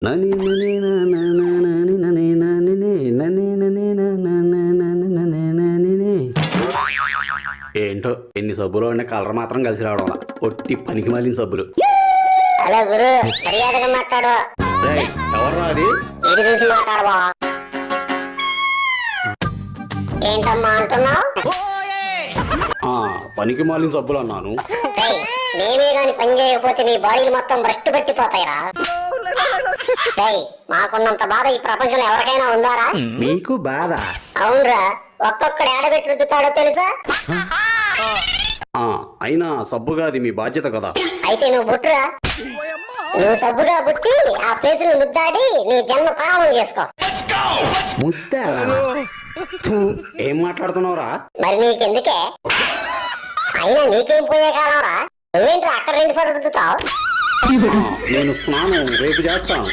నని నని నని నని నని నని నని నని నని నని. ఏంటో ఎన్ని సబ్బులు ఉండే కలర్ మాత్రం కలిసి రావడం వల్ల ఒట్టి పనికి మాలిన సబ్బులు. హలో గురు, మర్యాదగా మాట్లాడు. ఎవరు అది? ఇది చూసి మాట్లాడవా? ఏంటమ్మా అంటున్నావు? పనికి మాలిన సబ్బులు అన్నాను. మేమే గాని పని చేయకపోతే మీ బాడీలు మొత్తం భ్రష్టు పెట్టిపోతాయిరా. మాకున్నంత బాధ ఈ ప్రపంచంలో ఎవరికైనా ఉందారా? మీకు బాధ? అవునరా, ఒక్కొక్కడు ఏడబెట్టి రుద్దుతాడో తెలుసా? అయినా సబ్బుగా అది మీ బాధ్యత కదా. అయితే నువ్వు బుట్టురా. నువ్వు సబ్బుగా బుట్టి ఆ ప్లేస్ ని ముద్దాడి నీ జన్మ పావనం చేసుకో. ముద్దాడా? ఏం మాట్లాడుతున్నావురా? మరి నీకెందుకే? అయినా నీకేం పోయే కాలంరా? నువ్వేంట్రా అక్కడ 2 సార్లు రుద్దుతావు? నేను స్నానం రేపు చేస్తాను.